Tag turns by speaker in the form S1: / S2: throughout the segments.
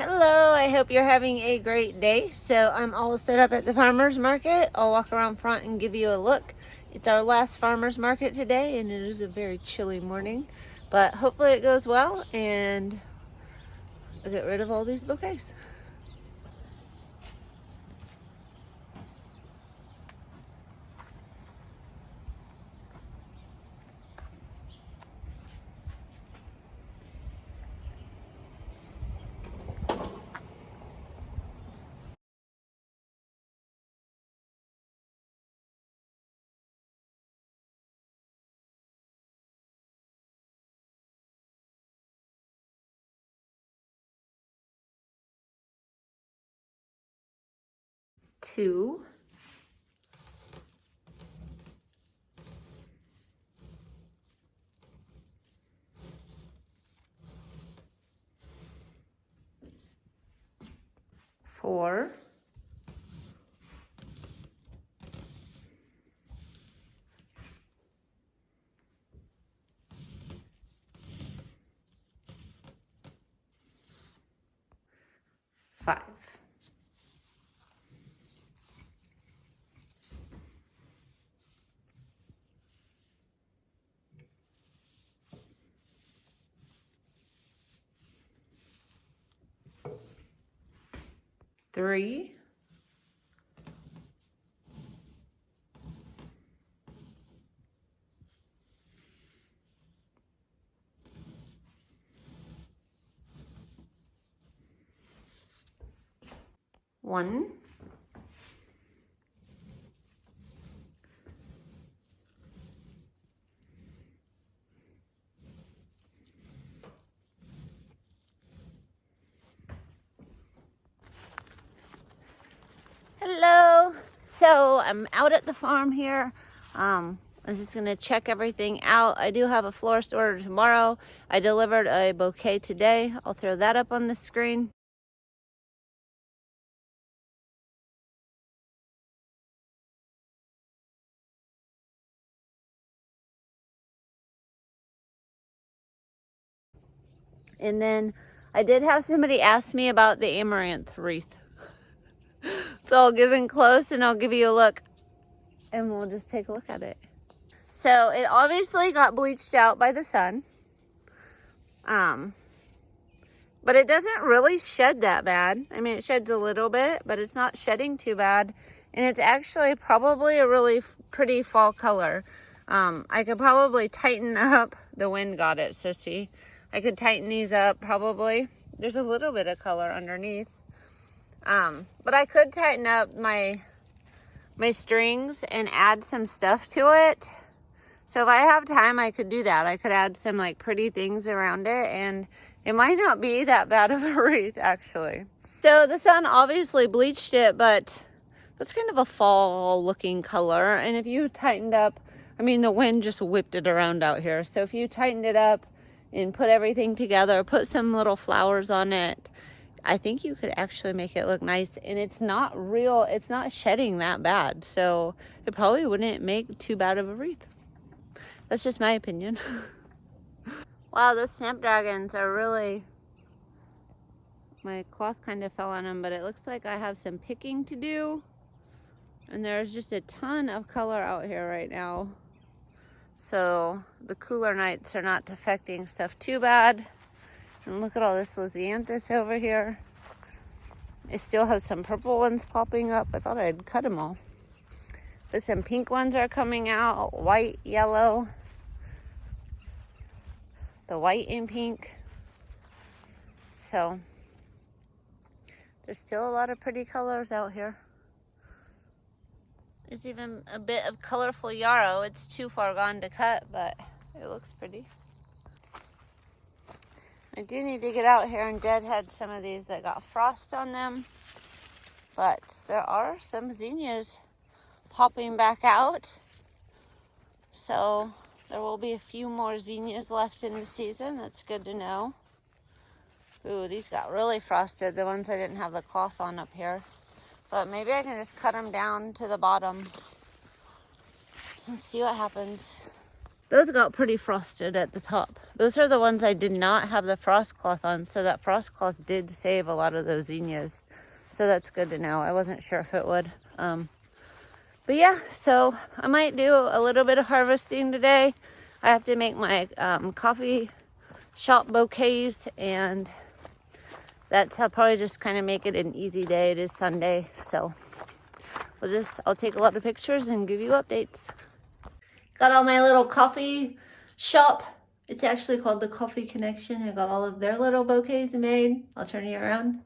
S1: Hello, I hope you're having a great day. So I'm all set up at the farmer's market. I'll walk around front and give you a look. It's our last farmer's market today and it is a very chilly morning, but hopefully it goes well and I'll get rid of all these bouquets. Two. Four. Five. Three. One. Hello. So I'm out at the farm here. I was just gonna check everything out. I do have a florist order tomorrow. I delivered a bouquet today. I'll throw that up on the screen. And then I did have somebody ask me about the Amaranth wreath. So I'll get in close and I'll give you a look and we'll just take a look at it. So it obviously got bleached out by the sun. But it doesn't really shed that bad. I mean, it sheds a little bit, but it's not shedding too bad. And it's actually probably a really pretty fall color. I could probably tighten up, the wind got it, sissy. I could tighten these up probably. There's a little bit of color underneath. But I could tighten up my strings and add some stuff to it. So if I have time, I could do that. I could add some like pretty things around it and it might not be that bad of a wreath actually. So the sun obviously bleached it, but that's kind of a fall looking color. And if you tightened up, I mean, the wind just whipped it around out here. So if you tightened it up and put everything together, put some little flowers on it, I think you could actually make it look nice. And it's not shedding that bad. So it probably wouldn't make too bad of a wreath. That's just my opinion. Wow, those snapdragons are really... My cloth kind of fell on them, but it looks like I have some picking to do. And there's just a ton of color out here right now. So the cooler nights are not affecting stuff too bad. And look at all this lisianthus over here. I still have some purple ones popping up. I thought I'd cut them all. But some pink ones are coming out, white, yellow. The white and pink. So there's still a lot of pretty colors out here. There's even a bit of colorful yarrow. It's too far gone to cut, but it looks pretty. I do need to get out here and deadhead some of these that got frost on them. But there are some zinnias popping back out. So there will be a few more zinnias left in the season. That's good to know. Ooh, these got really frosted, the ones I didn't have the cloth on up here. But maybe I can just cut them down to the bottom and see what happens. Those got pretty frosted at the top. Those are the ones I did not have the frost cloth on, so that frost cloth did save a lot of those zinnias. So that's good to know. I wasn't sure if it would. But yeah, so I might do a little bit of harvesting today. I have to make my coffee shop bouquets, and I'll probably just kind of make it an easy day. It is Sunday, so I'll take a lot of pictures and give you updates. Got all my little coffee shop. It's actually called the Coffee Connection. I got all of their little bouquets made. I'll turn you around.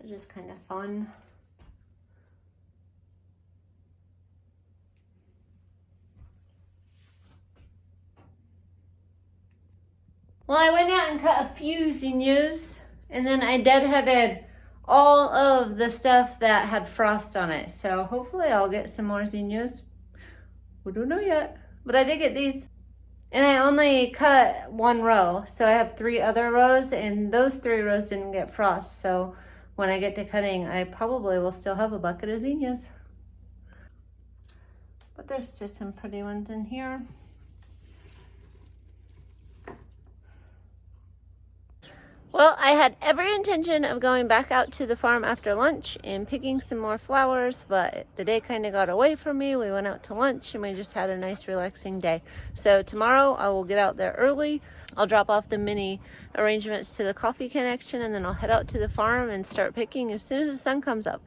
S1: They're just kind of fun. Well, I went out and cut a few zinnias, and then I deadheaded all of the stuff that had frost on it. So hopefully I'll get some more zinnias. We don't know yet, but I did get these. And I only cut one row, so I have 3 other rows, and those 3 rows didn't get frost. So when I get to cutting, I probably will still have a bucket of zinnias. But there's just some pretty ones in here. Well, I had every intention of going back out to the farm after lunch and picking some more flowers, but the day kind of got away from me. We went out to lunch and we just had a nice relaxing day. So tomorrow I will get out there early. I'll drop off the mini arrangements to the Coffee Connection, and then I'll head out to the farm and start picking as soon as the sun comes up.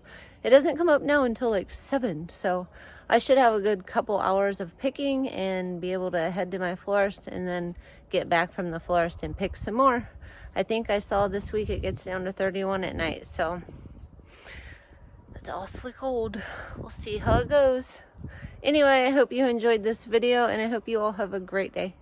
S1: It doesn't come up now until like 7, so I should have a good couple hours of picking and be able to head to my florist and then get back from the florist and pick some more. I think I saw this week it gets down to 31 at night, so it's awfully cold. We'll see how it goes. Anyway, I hope you enjoyed this video, and I hope you all have a great day.